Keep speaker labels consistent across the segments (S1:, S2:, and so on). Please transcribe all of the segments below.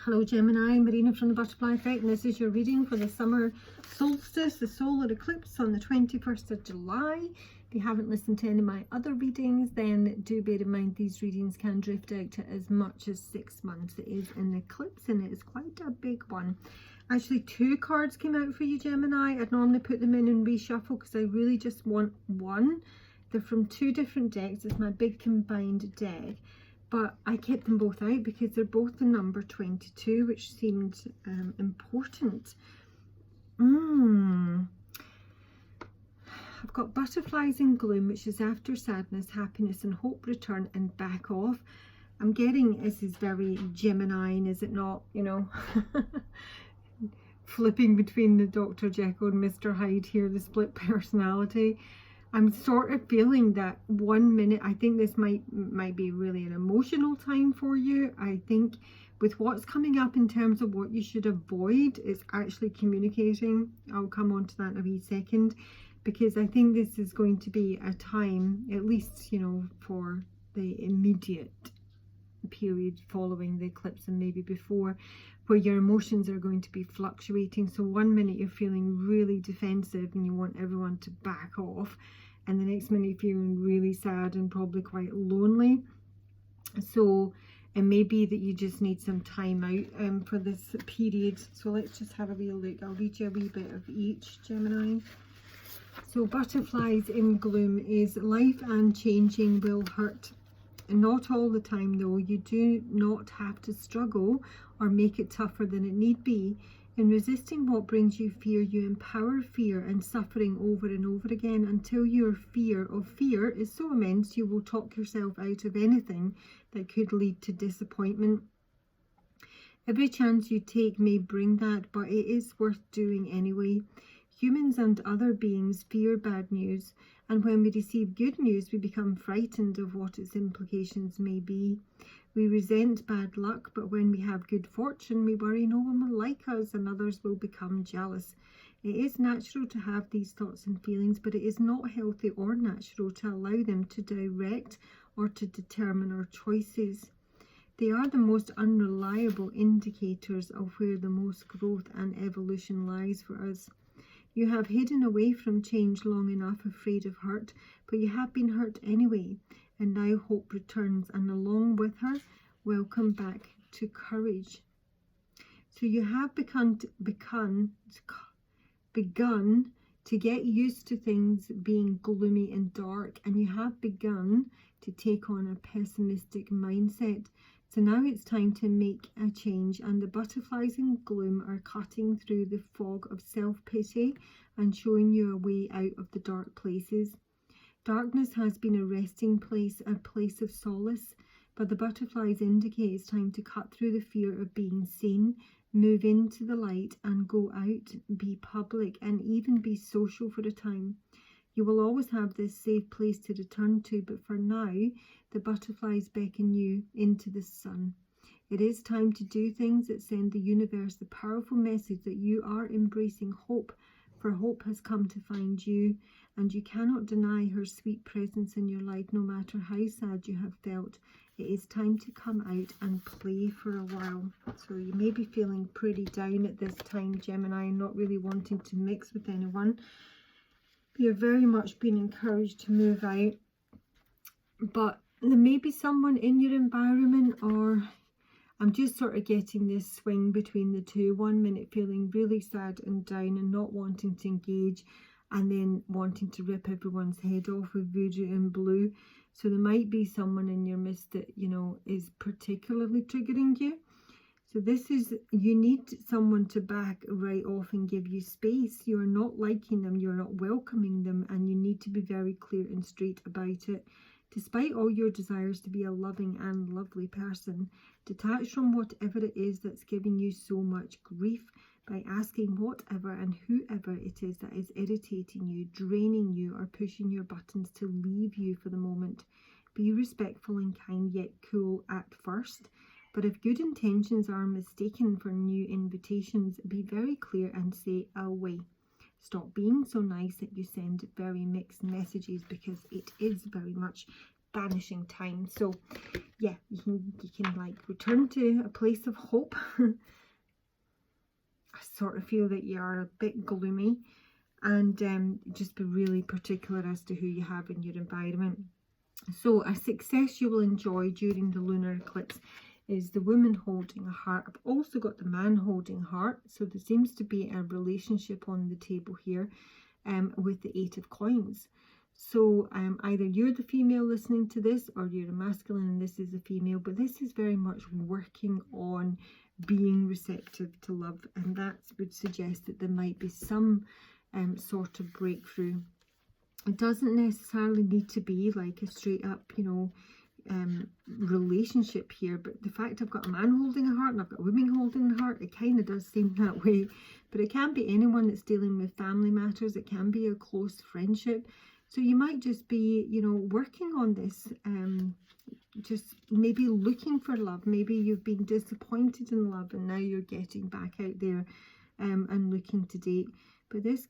S1: Hello Gemini, Marina from the Butterfly Effect, and this is your reading for the summer solstice, the solar eclipse on the 21st of July. If you haven't listened to any of my other readings, then do bear in mind these readings can drift out to as much as 6 months. It is an eclipse and it is quite a big one. Actually, 2 cards came out for you Gemini. I'd normally put them in and reshuffle because I really just want one. They're from 2 different decks. It's my big combined deck. But I kept them both out because they're both the number 22, which seemed important. I've got butterflies in gloom, which is after sadness, happiness and hope return and back off. I'm getting this is very Gemini, is it not? You know, flipping between the Dr. Jekyll and Mr. Hyde here, the split personality. I'm sort of feeling that 1 minute, I think this might be really an emotional time for you. I think with what's coming up in terms of what you should avoid, it's actually communicating. I'll come on to that in a wee second, because I think this is going to be a time, at least, you know, for the immediate period following the eclipse and maybe before, where your emotions are going to be fluctuating. So 1 minute you're feeling really defensive and you want everyone to back off, and the next minute you're feeling really sad and probably quite lonely. So it may be that you just need some time out for this period. So let's just have a wee look. I'll read you a wee bit of each, Gemini. So butterflies in gloom is life and changing will hurt. Not all the time though. You do not have to struggle or make it tougher than it need be. In resisting what brings you fear, you empower fear and suffering over and over again until your fear of fear is so immense you will talk yourself out of anything that could lead to disappointment. Every chance you take may bring that, but it is worth doing anyway. Humans and other beings fear bad news, and when we receive good news, we become frightened of what its implications may be. We resent bad luck, but when we have good fortune, we worry no one will like us and others will become jealous. It is natural to have these thoughts and feelings, but it is not healthy or natural to allow them to direct or to determine our choices. They are the most unreliable indicators of where the most growth and evolution lies for us. You have hidden away from change long enough, afraid of hurt, but you have been hurt anyway, and now hope returns, and along with her, welcome back to courage. So you have begun to get used to things being gloomy and dark, and you have begun to take on a pessimistic mindset. So now it's time to make a change, and the butterflies in gloom are cutting through the fog of self-pity and showing you a way out of the dark places. Darkness has been a resting place, a place of solace, but the butterflies indicate it's time to cut through the fear of being seen, move into the light and go out, be public and even be social for a time. You will always have this safe place to return to, but for now, the butterflies beckon you into the sun. It is time to do things that send the universe the powerful message that you are embracing hope, for hope has come to find you, and you cannot deny her sweet presence in your life no matter how sad you have felt. It is time to come out and play for a while. So you may be feeling pretty down at this time, Gemini, not really wanting to mix with anyone. You're very much being encouraged to move out, but there may be someone in your environment, or I'm just sort of getting this swing between the two. 1 minute feeling really sad and down and not wanting to engage, and then wanting to rip everyone's head off with voodoo and blue. So there might be someone in your midst that, you know, is particularly triggering you. So this is, you need someone to back right off and give you space. You are not liking them, you're not welcoming them, and you need to be very clear and straight about it. Despite all your desires to be a loving and lovely person, detach from whatever it is that's giving you so much grief by asking whatever and whoever it is that is irritating you, draining you, or pushing your buttons to leave you for the moment. Be respectful and kind, yet cool at first. But if good intentions are mistaken for new invitations, be very clear and say away. Stop being so nice that you send very mixed messages, because it is very much vanishing time. So yeah, you can like return to a place of hope. I sort of feel that you are a bit gloomy, and just be really particular as to who you have in your environment. So a success you will enjoy during the lunar eclipse is the woman holding a heart. I've also got the man holding a heart, so there seems to be a relationship on the table here with the 8 of coins. So either you're the female listening to this, or you're a masculine and this is a female, but this is very much working on being receptive to love, and that would suggest that there might be some sort of breakthrough. It doesn't necessarily need to be like a straight up, you know, relationship here, but the fact I've got a man holding a heart and I've got a woman holding a heart, it kind of does seem that way. But it can be anyone that's dealing with family matters. It can be a close friendship. So you might just be, you know, working on this, just maybe looking for love. Maybe you've been disappointed in love and now you're getting back out there and looking to date. But this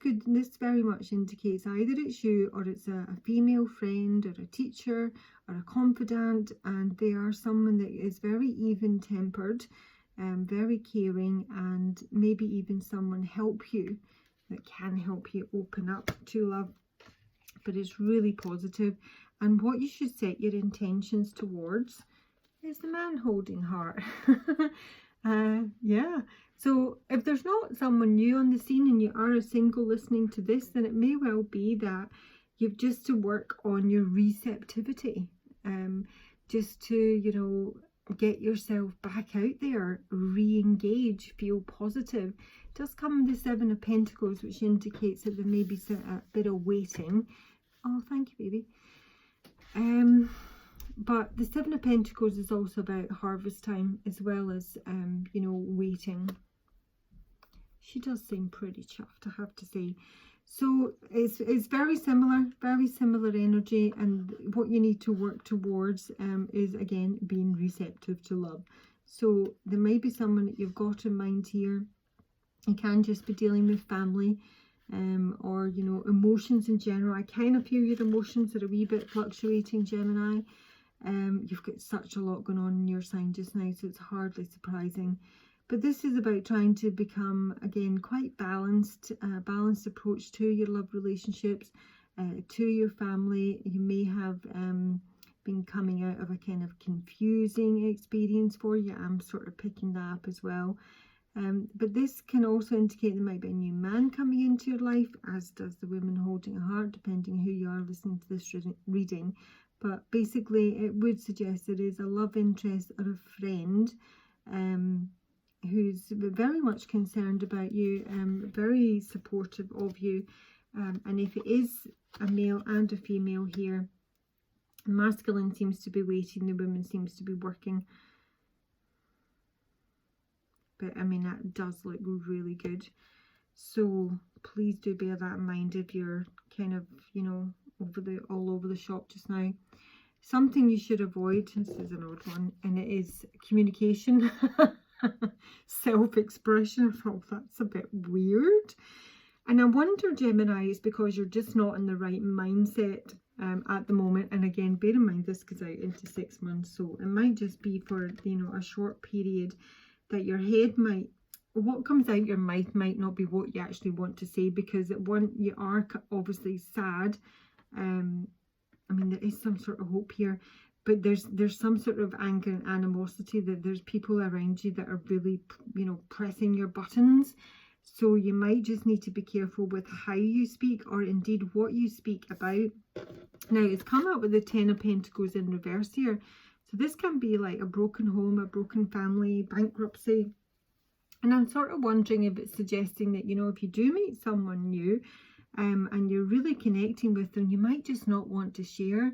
S1: very much indicates either it's you, or it's a female friend, or a teacher, or a confidant, and they are someone that is very even-tempered, very caring, and maybe even someone that can help you open up to love. But it's really positive, and what you should set your intentions towards is the man holding heart. Yeah, so if there's not someone new on the scene and you are a single listening to this, then it may well be that you've just to work on your receptivity, just to, you know, get yourself back out there, re-engage, feel positive. It does come the 7 of Pentacles, which indicates that there may be a bit of waiting. Oh, thank you, baby. But the 7 of Pentacles is also about harvest time, as well as, you know, waiting. She does seem pretty chuffed, I have to say. So it's very similar energy, and what you need to work towards is, again, being receptive to love. So there may be someone that you've got in mind here. You can just be dealing with family, or, you know, emotions in general. I kind of feel your emotions are a wee bit fluctuating, Gemini. You've got such a lot going on in your sign just now, so it's hardly surprising. But this is about trying to become, again, quite balanced approach to your love relationships, to your family. You may have been coming out of a kind of confusing experience for you. I'm sort of picking that up as well. But this can also indicate there might be a new man coming into your life, as does the woman holding a heart, depending who you are listening to this reading. But basically, it would suggest there is a love interest or a friend who's very much concerned about you, very supportive of you. And if it is a male and a female here, the masculine seems to be waiting, the woman seems to be working. But I mean, that does look really good. So please do bear that in mind if you're kind of, you know, all over the shop just now. Something you should avoid, this is an odd one, and it is communication. Self-expression. I thought that's a bit weird. And I wonder, Gemini, it's because you're just not in the right mindset at the moment. And again, bear in mind this goes out into 6 months, so it might just be for, you know, a short period that your head might, what comes out your mouth might not be what you actually want to say, because you are obviously sad. I mean, there is some sort of hope here, but there's some sort of anger and animosity, that there's people around you that are really, you know, pressing your buttons. So you might just need to be careful with how you speak, or indeed what you speak about. Now, it's come up with the 10 of Pentacles in reverse here. So this can be like a broken home, a broken family, bankruptcy. And I'm sort of wondering if it's suggesting that, you know, if you do meet someone new and you're really connecting with them, you might just not want to share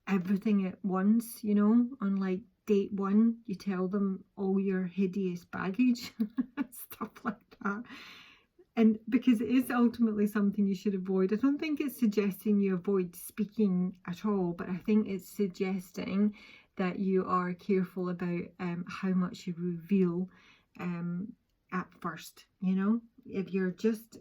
S1: everything at once, you know. On like date 1, you tell them all your hideous baggage, stuff like that. And because it is ultimately something you should avoid. I don't think it's suggesting you avoid speaking at all, but I think it's suggesting that you are careful about how much you reveal at first, you know. If you're just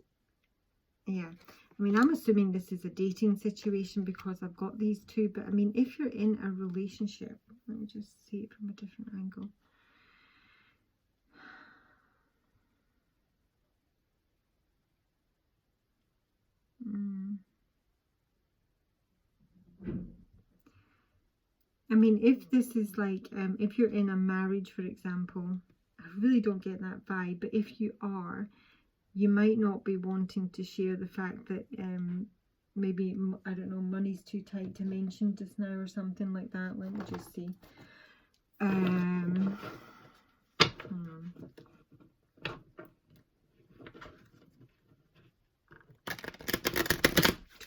S1: yeah. I mean, I'm assuming this is a dating situation because I've got these two. But I mean, if you're in a relationship, let me just see it from a different angle. I mean, if this is like, if you're in a marriage, for example, I really don't get that vibe. But if you are, you might not be wanting to share the fact that maybe, I don't know, money's too tight to mention just now or something like that. Let me just see. Hold on.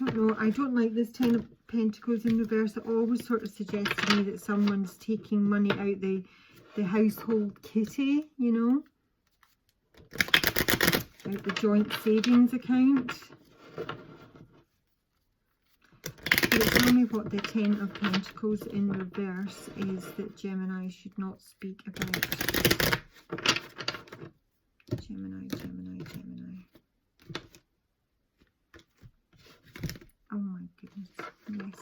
S1: I don't know. I don't like this Ten of Pentacles in reverse. It always sort of suggests to me that someone's taking money out the household kitty, you know, out the joint savings account. But tell me what the Ten of Pentacles in reverse is that Gemini should not speak about. Gemini, Gemini, Gemini. Oh my goodness. Miss.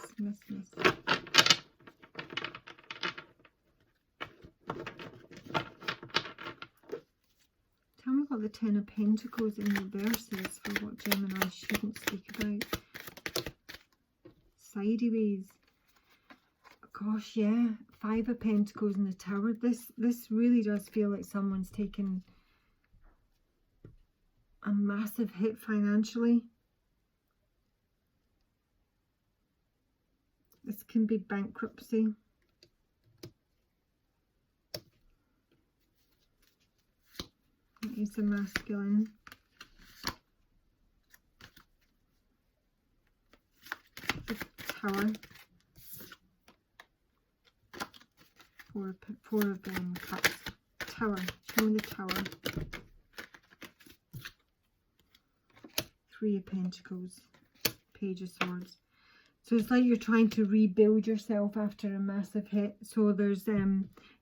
S1: Tell me what the Ten of Pentacles in reverse is for what Gemini shouldn't speak about. Sideways. Gosh, yeah. Five of Pentacles in the Tower. This really does feel like someone's taken a massive hit financially. This can be bankruptcy. That is the masculine. The Tower. Four of Cups. Tower. Show me the Tower. Three of Pentacles. Page of Swords. So it's like you're trying to rebuild yourself after a massive hit. So there's,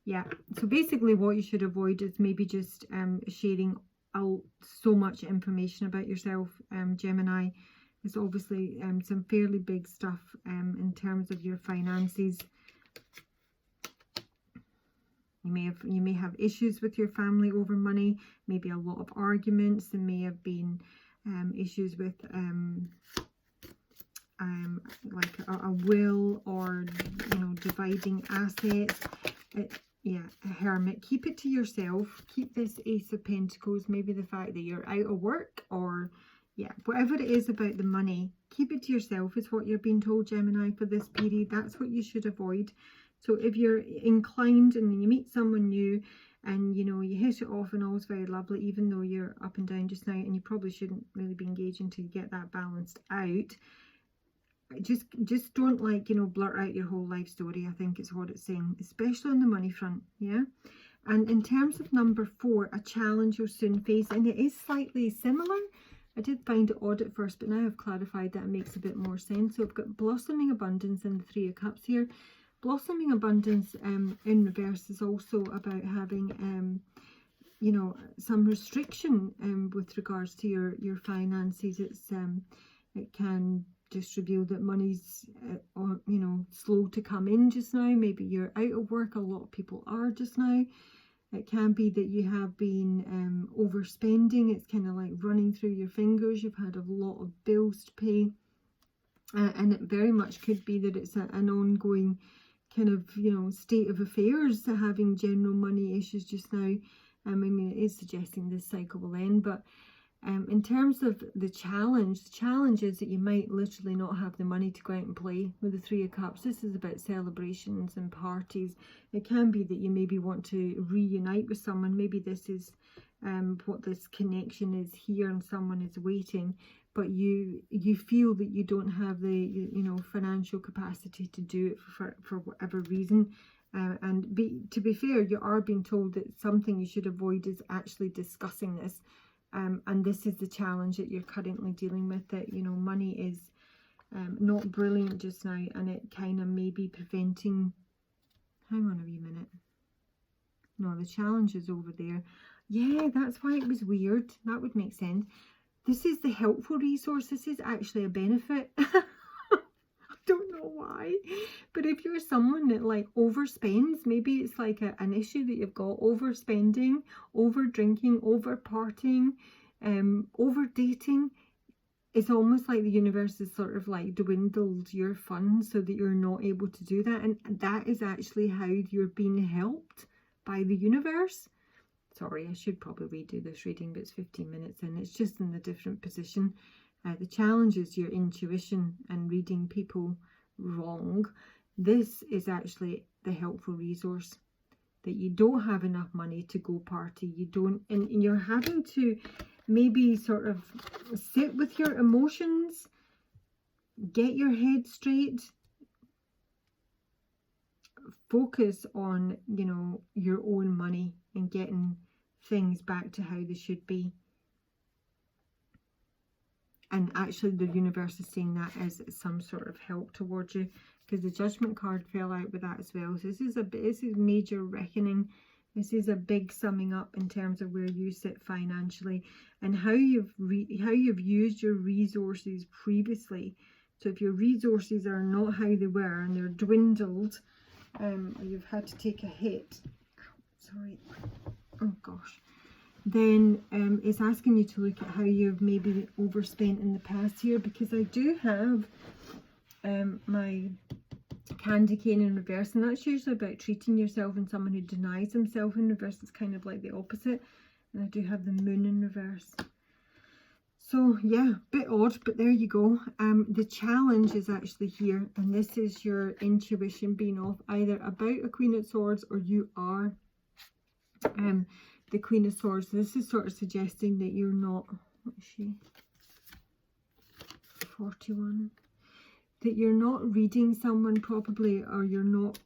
S1: yeah. So basically what you should avoid is maybe just sharing out so much information about yourself, Gemini. It's obviously some fairly big stuff in terms of your finances. You may have issues with your family over money, maybe a lot of arguments. There may have been issues with like a will, or you know, dividing assets. Yeah, a hermit. Keep it to yourself. Keep this Ace of Pentacles. Maybe the fact that you're out of work, or yeah, whatever it is about the money, keep it to yourself is what you're being told, Gemini, for this period. That's what you should avoid. So if you're inclined and you meet someone new and you know you hit it off and all's very lovely, even though you're up and down just now, and you probably shouldn't really be engaging till you get that balanced out, just don't, like, you know, blurt out your whole life story, I think is what it's saying, especially on the money front. Yeah. And in terms of number 4, a challenge you'll soon face, and it is slightly similar. I did find it odd at first, but now I've clarified that it makes a bit more sense. So I've got blossoming abundance and the 3 of Cups here. Blossoming abundance in reverse is also about having you know, some restriction with regards to your finances. It's it can just reveal that money's or you know, slow to come in just now. Maybe you're out of work. A lot of people are just now. It can be that you have been overspending. It's kind of like running through your fingers. You've had a lot of bills to pay, and it very much could be that it's an ongoing kind of, you know, state of affairs, having general money issues just now. I mean, it is suggesting this cycle will end, but in terms of the challenge is that you might literally not have the money to go out and play with the 3 of Cups. This is about celebrations and parties. It can be that you maybe want to reunite with someone. Maybe this is what this connection is here, and someone is waiting, but you feel that you don't have the you know, financial capacity to do it for whatever reason. And to be fair, you are being told that something you should avoid is actually discussing this. And this is the challenge that you're currently dealing with, that, you know, money is not brilliant just now, and it kind of may be preventing, hang on a wee minute, no, the challenge is over there. Yeah, that's why it was weird. That would make sense. This is the helpful resource. This is actually a benefit. I don't know why, but if you're someone that like overspends, maybe it's like an issue that you've got, overspending, over drinking, over partying, over dating. It's almost like the universe is sort of like dwindled your funds so that you're not able to do that, and that is actually how you're being helped by the universe. Sorry, I should probably redo this reading, but it's 15 minutes in. It's just in a different position. The challenge is your intuition and reading people wrong. This is actually the helpful resource, that you don't have enough money to go party. You don't, and you're having to maybe sort of sit with your emotions, get your head straight, focus on, you know, your own money and getting things back to how they should be. And actually the universe is saying that as some sort of help towards you, because the Judgment card fell out with that as well. So this is major reckoning. This is a big summing up in terms of where you sit financially and how you've used your resources previously. So if your resources are not how they were and they're dwindled, or you've had to take a hit, sorry, oh gosh, then it's asking you to look at how you've maybe overspent in the past here, because I do have my candy cane in reverse, and that's usually about treating yourself, and someone who denies himself in reverse is kind of like the opposite. And I do have the moon in reverse. So yeah, bit odd, but there you go. The challenge is actually here, and this is your intuition being off, either about a Queen of Swords or you are the Queen of Swords. This is sort of suggesting that you're not, what is she, 41, that you're not reading someone properly, or you're not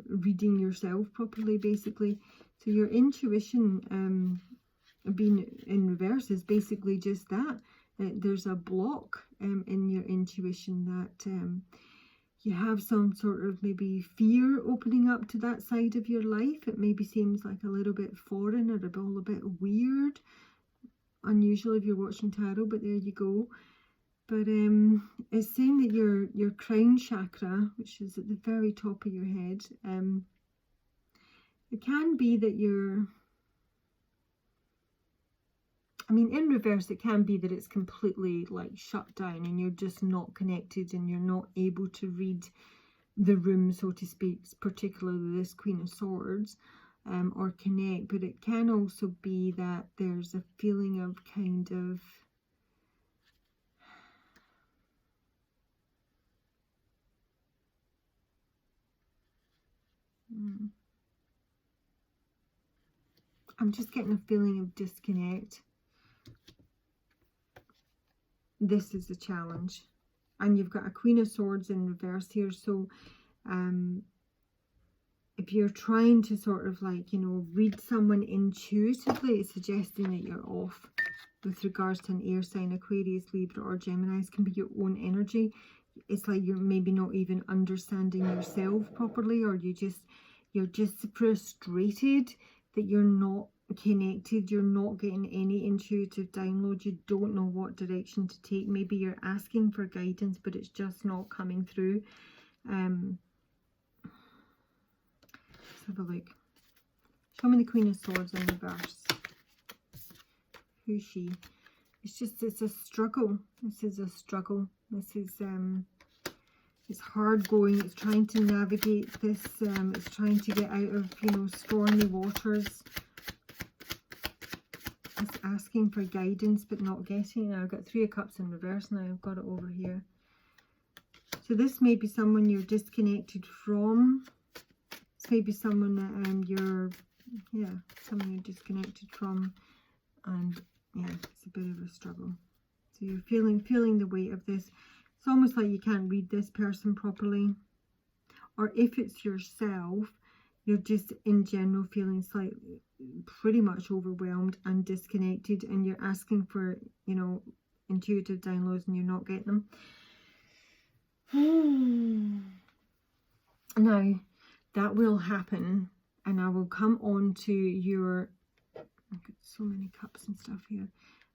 S1: reading yourself properly, basically. So your intuition being in reverse is basically just that. There's a block in your intuition, that you have some sort of maybe fear opening up to that side of your life. It maybe seems like a little bit foreign or a bit weird, unusual if you're watching tarot, but there you go. But it's saying that your crown chakra, which is at the very top of your head, it can be that you're, I mean, in reverse, it can be that it's completely like shut down and you're just not connected and you're not able to read the room, so to speak, particularly this Queen of Swords, or connect. But it can also be that there's a feeling of kind of, I'm just getting a feeling of disconnect. This is the challenge. And you've got a Queen of Swords in reverse here. So if you're trying to sort of like, you know, read someone intuitively, it's suggesting that you're off with regards to an air sign. Aquarius, Libra or Gemini can be your own energy. It's like you're maybe not even understanding yourself properly, or you're just frustrated that you're not connected, you're not getting any intuitive download, you don't know what direction to take. Maybe you're asking for guidance, but it's just not coming through. Let's have a look. Show me the Queen of Swords in reverse. Who's she? It's a struggle. This is a struggle. This is it's hard going. It's trying to navigate this. It's trying to get out of, you know, stormy waters. It's asking for guidance but not getting. Now I've got 3 of Cups in reverse now. I've got it over here. So this may be someone you're disconnected from. This may be someone that someone you're disconnected from, and yeah, it's a bit of a struggle. So you're feeling the weight of this. It's almost like you can't read this person properly, or if it's yourself, you're just in general feeling slightly, pretty much overwhelmed and disconnected, and you're asking for, you know, intuitive downloads and you're not getting them. Now, that will happen, and I will come on to your, I've got so many cups and stuff here.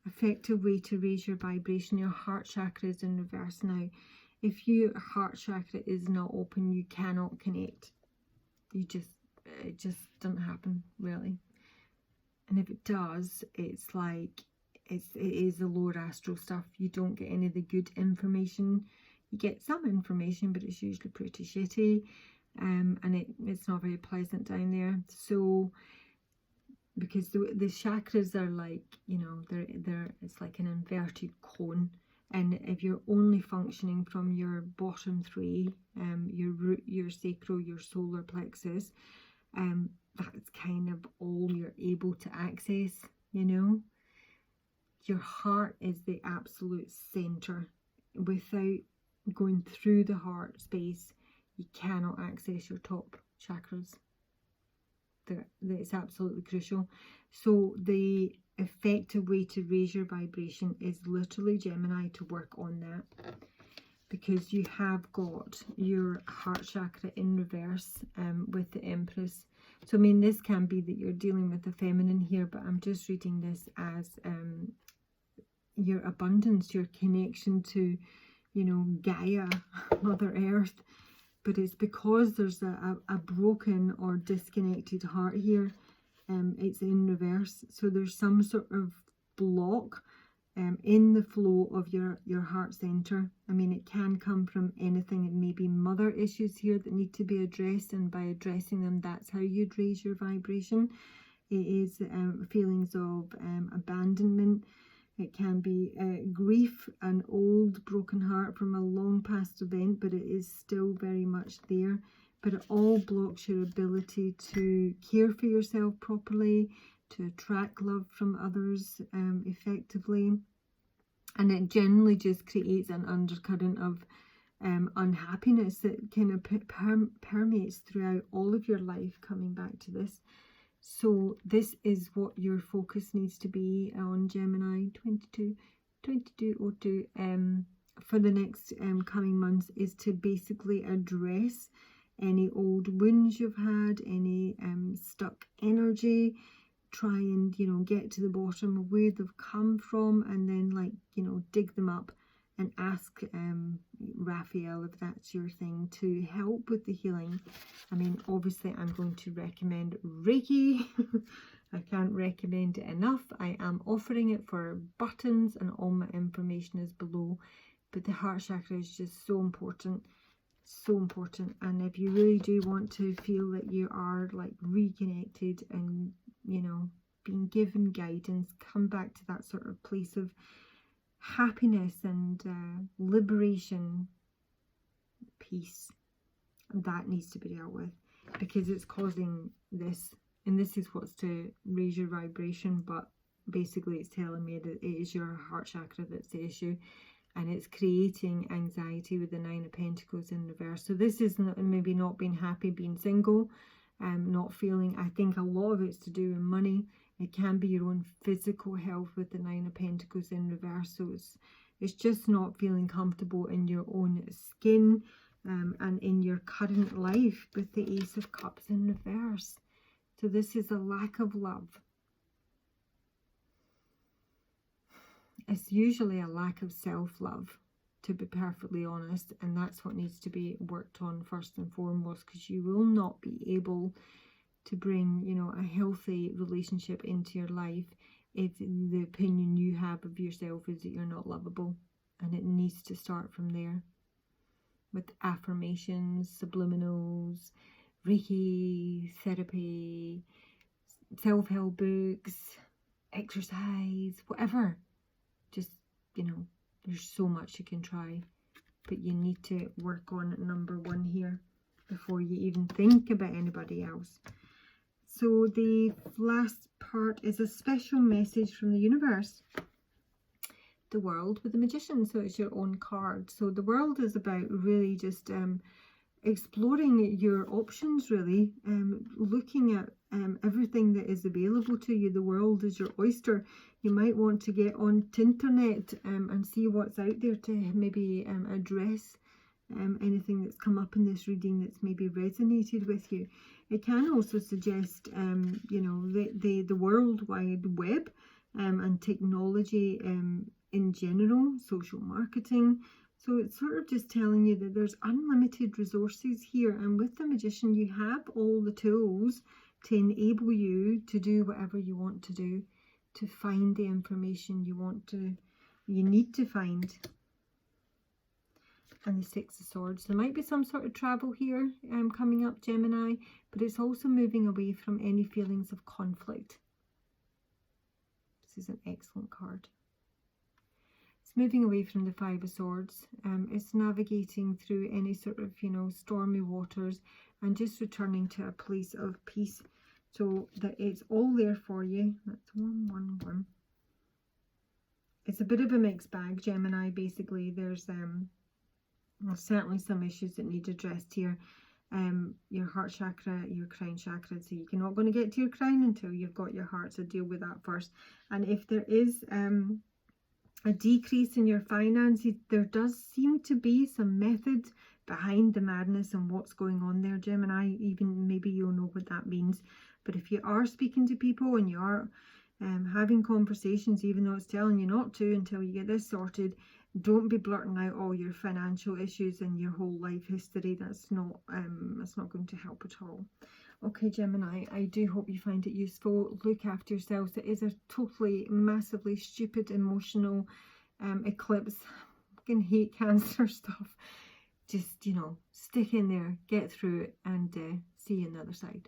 S1: effective way to raise your vibration. Your heart chakra is in reverse now. If your heart chakra is not open, you cannot connect. It just doesn't happen, really. And if it does, it's like, it is the lower astral stuff. You don't get any of the good information. You get some information, but it's usually pretty shitty. And it's not very pleasant down there. So, because the chakras are like, you know, it's like an inverted cone. And if you're only functioning from your bottom three, your root, your sacral, your solar plexus, that's kind of all you're able to access, you know. Your heart is the absolute center. Without going through the heart space, you cannot access your top chakras. It's absolutely crucial. So the effective way to raise your vibration is literally, Gemini, to work on that, because you have got your heart chakra in reverse with the Empress. So I mean, this can be that you're dealing with the feminine here, but I'm just reading this as your abundance, your connection to, you know, Gaia, Mother Earth. But it's because there's a broken or disconnected heart here. It's in reverse. So there's some sort of block in the flow of your heart center. I mean, it can come from anything. It may be mother issues here that need to be addressed, and by addressing them, that's how you'd raise your vibration. It is feelings of abandonment. It can be grief, an old broken heart from a long past event, but it is still very much there. But it all blocks your ability to care for yourself properly, to attract love from others effectively. And it generally just creates an undercurrent of unhappiness that kind of permeates throughout all of your life, coming back to this. So this is what your focus needs to be on, Gemini 2202 for the next coming months, is to basically address any old wounds you've had, any stuck energy. Try and, you know, get to the bottom of where they've come from, and then, like, you know, dig them up and ask Raphael, if that's your thing, to help with the healing. I mean, obviously I'm going to recommend Reiki. I can't recommend it enough. I am offering it for buttons, and all my information is below. But the heart chakra is just so important, so important. And if you really do want to feel that you are like reconnected and, you know, being given guidance, come back to that sort of place of happiness and liberation, peace. That needs to be dealt with, because it's causing this, and this is what's to raise your vibration. But basically it's telling me that it is your heart chakra that's the issue, and it's creating anxiety with the Nine of Pentacles in reverse. So this is maybe not being happy being single, not feeling, I think a lot of it's to do with money. It can be your own physical health with the Nine of Pentacles in reverse. So it's just not feeling comfortable in your own skin and in your current life with the Ace of Cups in reverse. So this is a lack of love. It's usually a lack of self-love, to be perfectly honest, and that's what needs to be worked on first and foremost, because you will not be able to bring, you know, a healthy relationship into your life if the opinion you have of yourself is that you're not lovable. And it needs to start from there, with affirmations, subliminals, Reiki, therapy, self-help books, exercise, whatever. Just, you know, there's so much you can try, but you need to work on number one here before you even think about anybody else. So the last part is a special message from the universe. The World with the Magician. So it's your own card. So the World is about really just exploring your options, really, looking at everything that is available to you. The world is your oyster. You might want to get on the internet and see what's out there to maybe address anything that's come up in this reading that's maybe resonated with you. It can also suggest, you know, the World Wide Web, and technology in general, social marketing. So it's sort of just telling you that there's unlimited resources here, and with the Magician you have all the tools to enable you to do whatever you want to do, to find the information you need to find. And the Six of Swords. There might be some sort of travel here coming up, Gemini, but it's also moving away from any feelings of conflict. This is an excellent card. It's moving away from the Five of Swords. It's navigating through any sort of, stormy waters and just returning to a place of peace. So that it's all there for you. That's 111. It's a bit of a mixed bag, Gemini. Basically, there's certainly some issues that need addressed here. Your heart chakra, your crown chakra. So you're not going to get to your crown until you've got your heart. So deal with that first. And if there is a decrease in your finances, there does seem to be some method behind the madness and what's going on there, Gemini. Even maybe you'll know what that means. But if you are speaking to people and you are having conversations, even though it's telling you not to until you get this sorted, don't be blurting out all your financial issues and your whole life history. That's not going to help at all. Okay, Gemini, I do hope you find it useful. Look after yourselves. It is a totally, massively stupid, emotional eclipse. I fucking hate Cancer stuff. Just, stick in there, get through it, and see you on the other side.